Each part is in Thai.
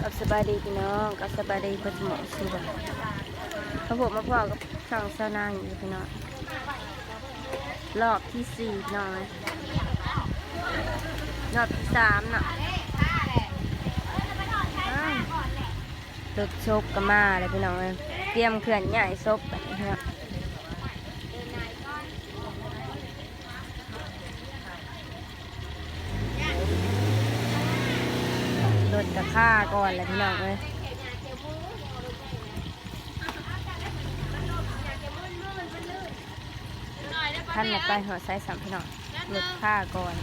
กับสบายดีพี่น้องกับสบายดีเพื่อนหมอสุดเขาบอกมาพ่อกับช่องสาวนางอยู่พี่น้องรอบที่สี่พี่น้องรอบที่สามเนาะรถชกก็มาเลยพี่น้องเตรียมเคลื่อนใหญ่ซบแบบนี้ครับรถกระค่าก่อนเลยพี่น้องเลยท่านมาไปหัวไซส์สามพี่น้องรถค่าก่อน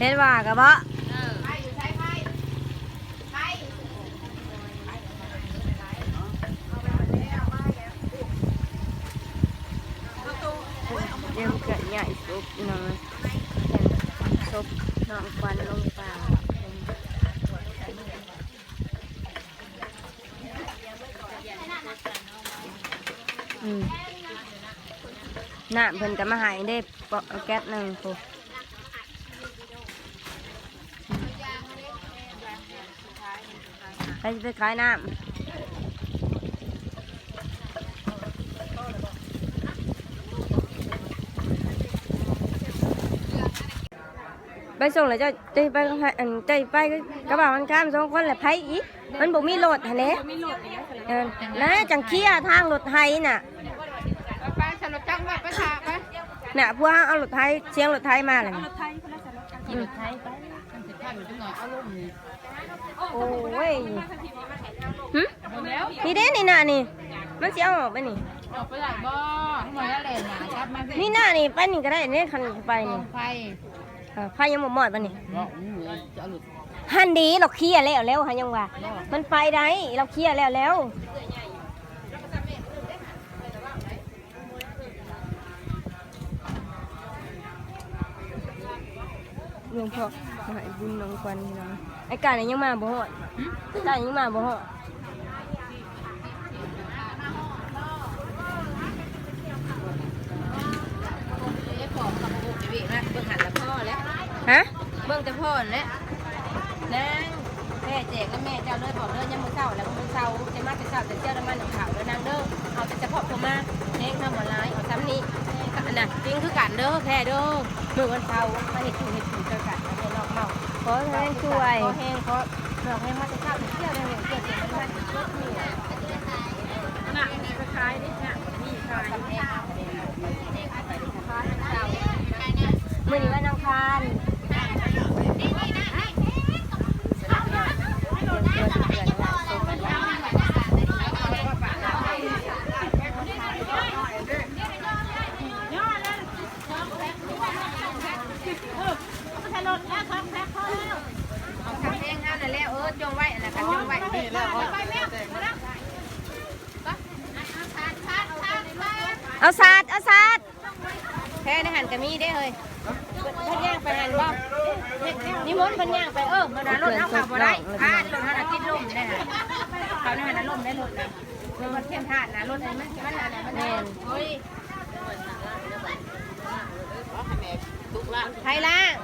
เฮ็ดว่ากับบ่เดี๋ยวเกิดใหญ่ซุปน้องซุปน้องควันลงปลาน้ำเพิ่นก็มาหายได้ปอกแก๊สหนึ่งปุ๊บไปขายน้ำไปส่งเลยจะไปใจไปกระบะมันข้าม2 คนแหละไผอีกมันบอกมีรถฮะเนี่ยนะจังเคี้ยทางรถไทยน่ะไปสรถจังว่าไปถาไปน่ะพวกเอารถไทยเชียงรถไทยมาเลยรถไทยรถไทยไปโอ้ยนี่เด้นี่น่ะนี่มันจะเอาออกไปนี่ออกไปไหนบ่ทำไมอะไรหนาครับมาสินี่น่ะนี่ไปนี่ก็ได้นี่คันไปนี่ไฟยังหมดหมดป่ะนี่ฮันดีเราเคลียร์แล้วฮะยังว่ามันไปได้เราเคลียร์แล้วหลวงพ่อหายบุญน้องควันพี่น้องไอ้กาเนี่ยยังมาบ่ฮอดกายังมาบ่ฮอดฮะเบิ่งแต่พ่อแล้วนางแม่แจกแล้วแม่เจ้าเลยบอกเลยยังมือเศร้าแล้วมือเศร้าจะมาจะเศร้าจะเจ้าน้ำมันของเขาแล้วนางเด้อเอาแต่เฉพาะพม่าเลี้ยงทำหมดลายเอาซ้ำนี้กันน่ะจริงคือกันเด้อแค่เด้อมือวันเศร้ามาเห็ดถูเจอกันเดี๋ยวลอกเมาขอแห้งช่วยขอแห้งขอเราให้มาจะเศร้าจะเที่ยวได้เลยเกี่ยวกับมันชดนี่น่ะไปขายดิเนี่ยนี่ขายมื้อนี้วันอังคารจงไว้นะคะจงไว้ดีแล้วเอาศาสตร์แค่ในหันกะมีได้เลยเพิ่นย่างไปหันบ่นิมนต์เพิ่นย่างไปมันรถเอาขับบ่ได้รถหันติดลมได้ฮะเขาในหันลมได้รถนะมันเข้มทานนะรถมันอะไรมันแน่นโอ้ยไทยล่าง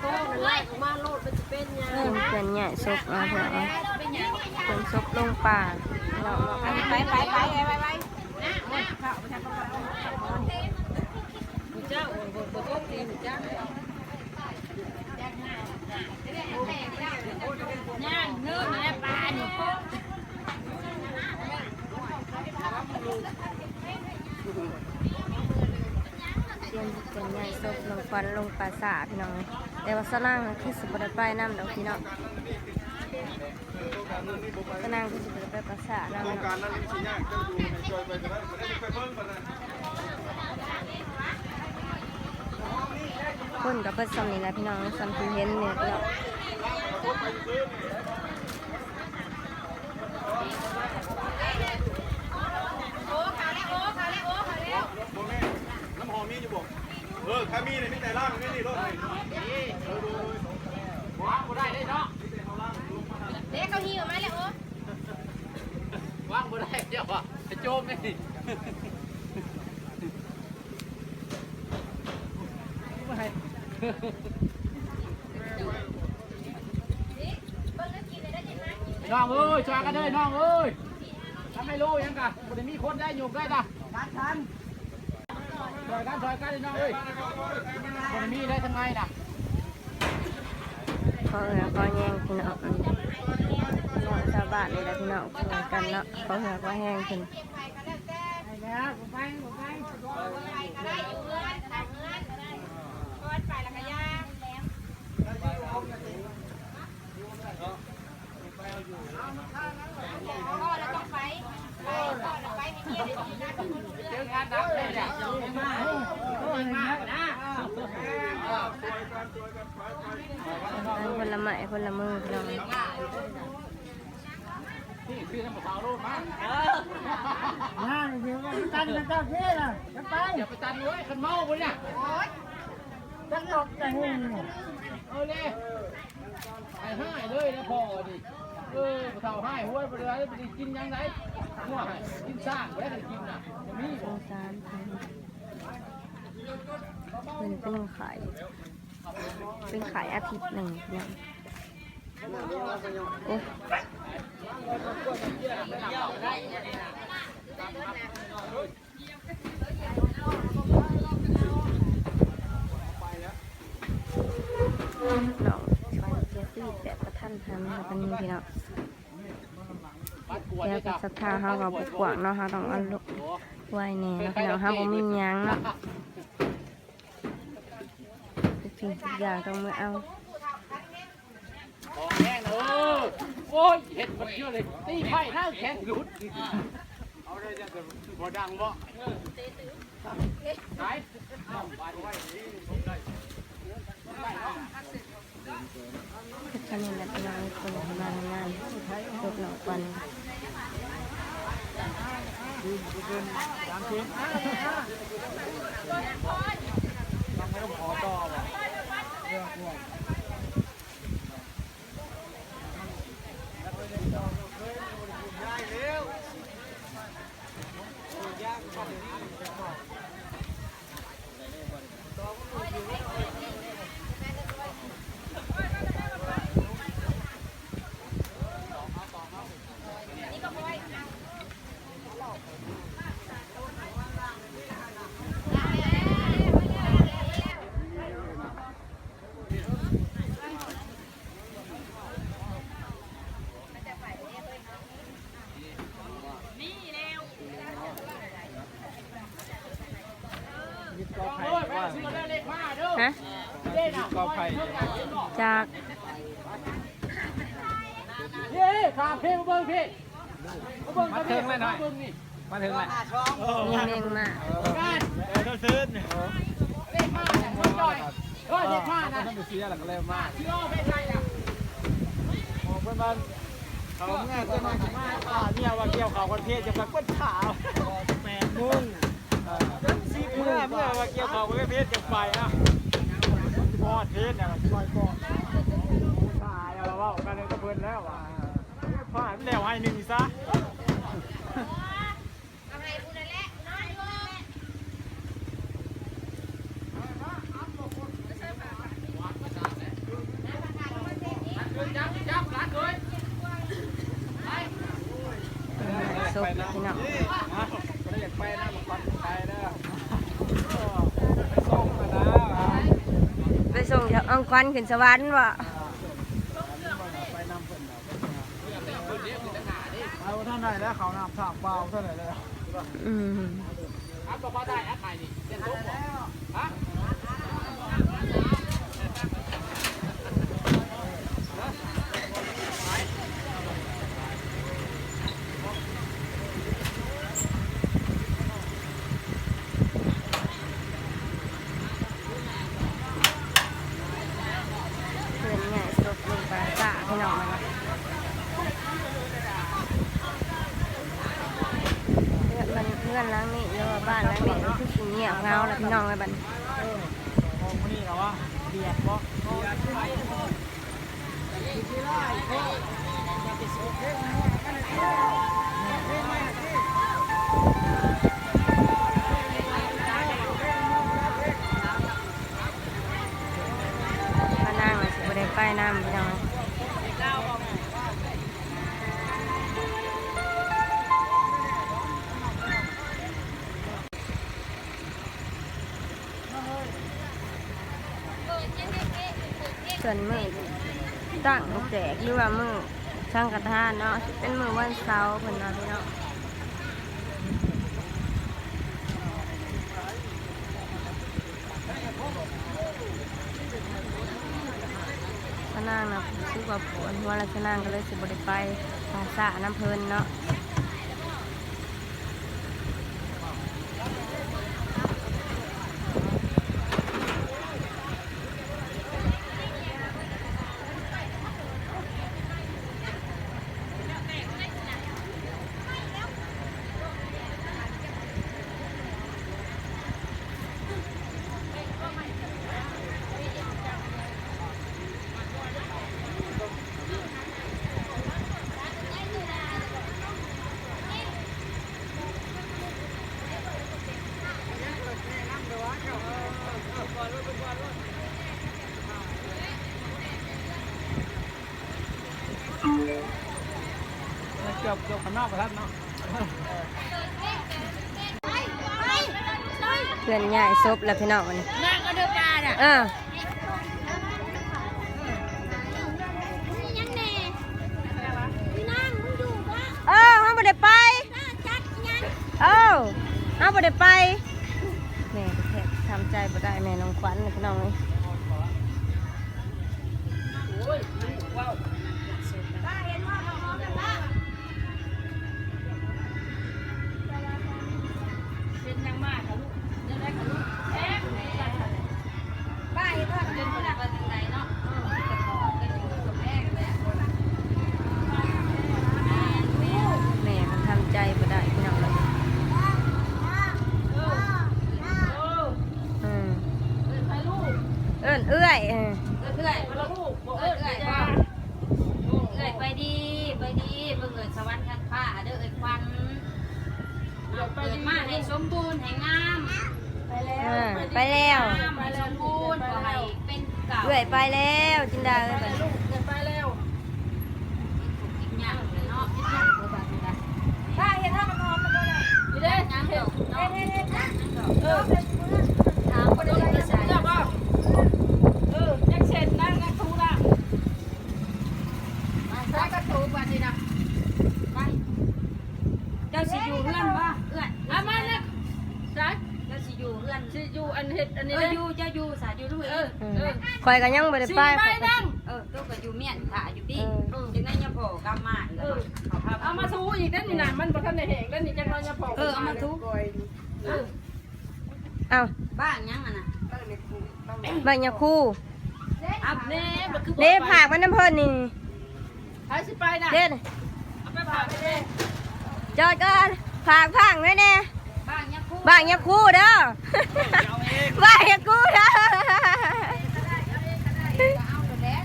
โอ้ยมาโลดมันจะเป็นยังเกินใหญ่ซบเอาเถอะเป็นซบลงป่าเราไปนะข้าวไปทำประกอบเจ้าบทตีเจ้าย่างเนื้อและปลาอยู่เตรียมเป็นใหญ่ซบลงควันลงปลาสาพี่น้องแต่ว่าสนั่งที่สุดได้ไปน้ำดอกพี่น้องสนั่งที่สุดได้ไปปลาสาน้ำดอกคนกับเปิดซ้ำนี่แหละพี่น้องซ้ำที่เห็นเนี่ยพี่น้องน้ำหอมมีอยู่บ่ใครมีเนี่ยมีแต่ล่างไม่นี่รถเลยว้าวได้ได้เนาะเด็กเขาหิวไหมเลยว่างบ่ได้เดี๋ยวอ่ะจะโจมนี่ น้องเอ้ยช่วยกันเลยน้องเอ้ยทำให้รู้ยังกะมันจะมีคนได้อยู่ได้ด่ะทันช่วยกันเลยน้องเอ้ยมันมีได้ทำไมน่ะเขาแย่งพี่น้องน้องชาวบ้านเลยนะพี่น้องช่วยกันเนาะเขาว่าแห้งขึ้นคนละไม้คนละมือพี่น้องพี่ทำกับเขาลูกมาเดี๋ยวกันเจ้าเท่ละจะไป อย่าไปตันเลยขันเมาไปเนี่ย จะหลบแต่หุ่น เลยไอ้ห้ายเลยนะพ่อดิเท่าห้ายหัวไปเลยไปกินยังไงหัวกินสร้างไม่ได้กินน่ะมี สงสารเป็นขายอาทิตย์หนึ่งเนี่ยโอ้น้องชายเจสซี่แต่ประท่านทำแล้วก็นี่พี่น้องแล้วก็ศรัทธาเขาก็บุกกวางเนาะเขาต้องเอาลูกไว้เนี่ยนะพี่น้องเขาบ่มีหยังเนาะทุกสิ่งทุกอย่างต้องมาเอาแห้งโอ้ยเห็ดมันเยอะเลยตีไผ่หน้าแข็งหลุดเอาได้จะบ่ดังบ่ไหนท่านนี้แหละพี่น้องคนทำงานลูกหนองวันฮะจากเย้ขาเพลงเบิ้งพี่มาถึงเลยหน่อยมาถึงเลยยังเองมากันเดินซื้อเลขมาเนี่ยคนจ่อยเลขมานะท่านดูเสียหลังเร็วมากที่อ้อเป็นไรอ่ะมองเพื่อนบ้านเขาเงี้ยจะมาเนี่ยว่าเกี่ยวเขาคนเทศจะมาก้นขาว8 โมง4 เมื่อว่าเกี่ยวเขาคนเทศจะไปอ่ะพอเทศเนี่ยช่วยก่อนตายแล้วว่ากันเลยก็เพิ่นแล้วผ่านแล้วให้1ซะสุกพี่น้องไปส่งจากอังควันขึ้นสวรรค์วะเอาท่านไหนแล้วเขานำถามเปล่าเท่าไหร่แล้วอัพก็พอได้อัพใหม่นี่เส้นทุกฮะพี่น้องนะเพื่อนล้างนี่แล้วบ้านล้างนี่คือสีเงียบเงาแล้วพี่น้องเลยบันมองนี่แล้วว่าเบียดบ่ น้ำพี่น้องส่วนมือตั้งแจกหรือว่ามือช่างกระทานเนาะเป็นมือวันเสาร์เพิ่นเนาะพี่น้องสนางนะซื้อว่าปวดหัวแล้วสนางก็เลยสิบได้ไปทางสระน้ำเพลินเนาะเกือบข้างนอกไปแล้วเนาะ เพื่อนใหญ่ซบแล้วพี่น้องนี่ นั่งก็เดือดปลาอ่ะ เขาไม่ได้ไปเขาไม่ได้ไปแม่ก็แทบทำใจบ่ได้แม่น้องขวัญเลยพี่น้องเลยแม่มันทำใจบ่ได้พี่น้องเลยเอื้อย ไปดีเบิ่งเอิญสวรรค์คันฟ้าเด้อเอิญควันเปิดมาให้สมบูรณ์ให้งาม ไปแล้ว งามให้สมบูรณ์ขอให้เป็นเก่า เอื้อยไปแล้วจินดาเอ้ยไป ไปแล้วอีกอย่างเลยเนาะอีกอย่างเลยแบบนี้นะถ้าเห็นถ้ามันหอมมันก็ได้ดีเด้ยังเห็นเนาะถามคนอื่นจะใช่ป่ะยังเสร็จนั่งทูละใส่กระตูกว่าสินะไปเจ้าสิอยู่เพื่อนป่ะเอื้อนอ่ะมาเนี่ยใช่เจ้าสิอยู่เพื่อนสิอยู่อันเฮ็ดอันนี้อยู่เจ้าอยู่สาอยู่ด้วยคอยกันยังไม่ได้ไป นั่งตัวก็อยู่เมียนถ่าอยู่พี่จังไงเนี่ยพ่อกำมาเอามาทูอีกนั่นนี่นะมันบ่ทันได้แห้งแล้วนี่จังไงเนี่ยพ่อเอามาทูเอา บ้านยังอ่ะนะ บ้านยาคู อับเน่บ่คือ เด้ผักมันน้ำเพิ่นนี่ ไปสิไปน่ะ เด้ เอาไปผ่าไปเด้ จอดก่อนผักพังไว้แน่ บ้านยังคู่ บ้านยาคูเด้อบ้านยาคูเด้อ เอาตัวแรก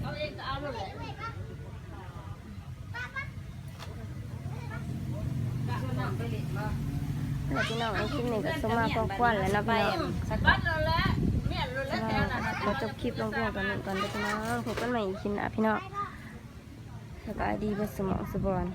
เอาเองก็เอาเลย แล้วพี่น้องคลิปนี้ก็สมมาพอควันแล้วนะพี่น้อง สักบัดแล้วแหละเมียนแล้วแค่นั้นน่ะ ขอจบคลิปลงเพียงตอนนี้ก่อนเด้อพี่น้องพบกันใหม่อีกคลิปหน้าพี่น้องสบายดีเบ่สมองสบอน